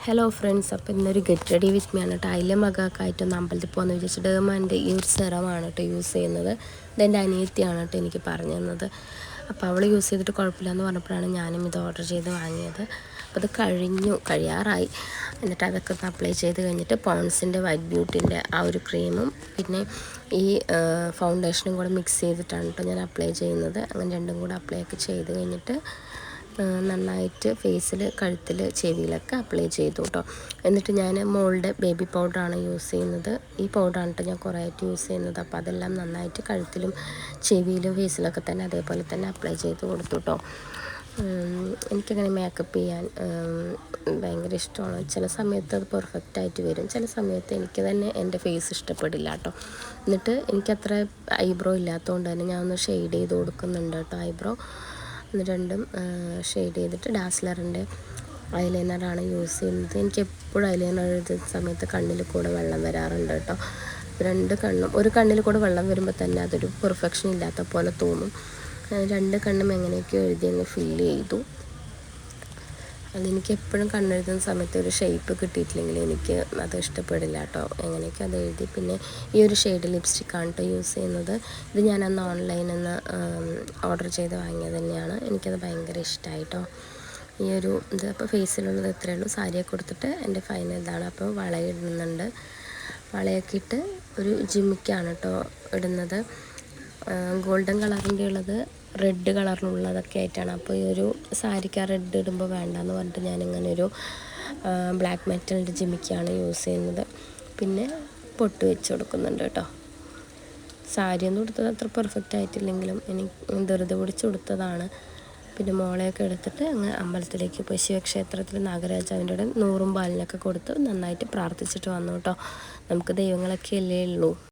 Hello friends, അപ്പോൾ ഇന്നൊരു get ready with me ആണ് കേട്ടോ. അതിലെ മകൾക്കായിട്ടൊന്ന് അമ്പലത്തിൽ പോകുന്ന വിചാരിച്ചിട്ട് ഡേമാൻ്റെ ഈ ഒരു സെറമാണ് കേട്ടോ യൂസ് ചെയ്യുന്നത്. ഇതെൻ്റെ അനിയത്തിയാണ് കേട്ടോ എനിക്ക് പറഞ്ഞു തന്നത്. അപ്പോൾ അവൾ യൂസ് ചെയ്തിട്ട് കുഴപ്പമില്ലയെന്ന് പറഞ്ഞപ്പോഴാണ് ഞാനും ഇത് ഓർഡർ ചെയ്ത് വാങ്ങിയത്. അപ്പോൾ അത് കഴിയാറായി. എന്നിട്ട് അതൊക്കെ ഒന്ന് അപ്ലൈ ചെയ്ത് കഴിഞ്ഞിട്ട് പോൺസിൻ്റെ വൈറ്റ് ബ്യൂട്ടിൻ്റെ ആ ഒരു ക്രീമും പിന്നെ ഈ ഫൗണ്ടേഷനും കൂടെ മിക്സ് ചെയ്തിട്ടാണ് കേട്ടോ ഞാൻ അപ്ലൈ ചെയ്യുന്നത്. അങ്ങനെ രണ്ടും കൂടെ അപ്ലൈ ഒക്കെ ചെയ്ത് കഴിഞ്ഞിട്ട് നന്നായിട്ട് ഫേസിൽ, കഴുത്തിൽ, ചെവിയിലൊക്കെ അപ്ലൈ ചെയ്തു കേട്ടോ. എന്നിട്ട് ഞാൻ മോളുടെ ബേബി പൗഡറാണ് യൂസ് ചെയ്യുന്നത്. ഈ പൗഡറാണ് കേട്ടോ ഞാൻ കുറേ ആയിട്ട് യൂസ് ചെയ്യുന്നത്. അപ്പോൾ അതെല്ലാം നന്നായിട്ട് കഴുത്തിലും ചെവിയിലും ഫേസിലൊക്കെ തന്നെ അതേപോലെ തന്നെ അപ്ലൈ ചെയ്ത് കൊടുത്തു കേട്ടോ. എനിക്കങ്ങനെ മേക്കപ്പ് ചെയ്യാൻ ഭയങ്കര ഇഷ്ടമാണ്. ചില സമയത്ത് അത് പെർഫെക്റ്റായിട്ട് വരും, ചില സമയത്ത് എനിക്ക് തന്നെ എൻ്റെ ഫേസ് ഇഷ്ടപ്പെടില്ല കേട്ടോ. എന്നിട്ട് എനിക്കത്ര ഐബ്രോ ഇല്ലാത്തതുകൊണ്ട് തന്നെ ഞാൻ ഒന്ന് ഷെയ്ഡ് ചെയ്ത് കൊടുക്കുന്നുണ്ട് കേട്ടോ ഐബ്രോ. രണ്ടും ഷെയ്ഡ് ചെയ്തിട്ട് ഡാസ്ലറിൻ്റെ ഐലൈനറാണ് യൂസ് ചെയ്യുന്നത്. എനിക്ക് എപ്പോഴും ഐലൈനർ എഴുതുന്ന സമയത്ത് കണ്ണിൽ കൂടെ വെള്ളം വരാറുണ്ട് കേട്ടോ. ഒരു കണ്ണിൽ കൂടെ വെള്ളം വരുമ്പോൾ തന്നെ അതൊരു പെർഫെക്ഷൻ ഇല്ലാത്ത പോലെ തോന്നും. രണ്ട് കണ്ണും എങ്ങനെയൊക്കെയോ എഴുതി അങ്ങ് ഫില്ല് ചെയ്തു. അതെനിക്ക് എപ്പോഴും കണ്ണെഴുതുന്ന സമയത്ത് ഒരു ഷേപ്പ് കിട്ടിയിട്ടില്ലെങ്കിൽ എനിക്ക് അത് ഇഷ്ടപ്പെടില്ല കേട്ടോ. എങ്ങനെയൊക്കെ അത് എഴുതി. പിന്നെ ഈ ഒരു ഷെയ്ഡ് ലിപ്സ്റ്റിക്കാണ് കേട്ടോ യൂസ് ചെയ്യുന്നത്. ഇത് ഞാനന്ന് ഓൺലൈനിൽ നിന്ന് ഓർഡർ ചെയ്ത് വാങ്ങിയത് തന്നെയാണ്. എനിക്കത് ഭയങ്കര ഇഷ്ടമായി കേട്ടോ. ഈ ഒരു ഇത് അപ്പോൾ ഫേസിലുള്ളത് ഇത്രയേ ഉള്ളൂ. സാരിയൊക്കെ കൊടുത്തിട്ട് എൻ്റെ ഫൈനൽ ഇതാണ്. അപ്പോൾ വളയിടുന്നുണ്ട്. വളയൊക്കെ ഇട്ട് ഒരു ജിമ്മിക്കാണ് കേട്ടോ ഇടുന്നത്. ഗോൾഡൻ കളറിൻ്റെ ഉള്ളത്, റെഡ് കളറിലുള്ളതൊക്കെ ആയിട്ടാണ്. അപ്പോൾ ഈ ഒരു സാരിക്ക് ആ റെഡ് ഇടുമ്പോൾ വേണ്ടാന്ന് പറഞ്ഞിട്ട് ഞാനിങ്ങനെ ഒരു ബ്ലാക്ക് മെറ്റലിൻ്റെ ജിമിക്കാണ് യൂസ് ചെയ്യുന്നത്. പിന്നെ പൊട്ട് വെച്ച് കൊടുക്കുന്നുണ്ട് കേട്ടോ. സാരിയൊന്നും കൊടുത്തത് അത്ര പെർഫെക്റ്റ് ആയിട്ടില്ലെങ്കിലും എനിക്ക് ധൃതി പിടിച്ച് കൊടുത്തതാണ്. പിന്നെ മോളെയൊക്കെ എടുത്തിട്ട് അങ്ങ് അമ്പലത്തിലേക്ക് പോയി ശിവക്ഷേത്രത്തിൽ നാഗരാജാവിൻ്റെ 100 പാലിനൊക്കെ കൊടുത്ത് നന്നായിട്ട് പ്രാർത്ഥിച്ചിട്ട് വന്നു കേട്ടോ. നമുക്ക് ദൈവങ്ങളൊക്കെ അല്ലേ ഉള്ളൂ.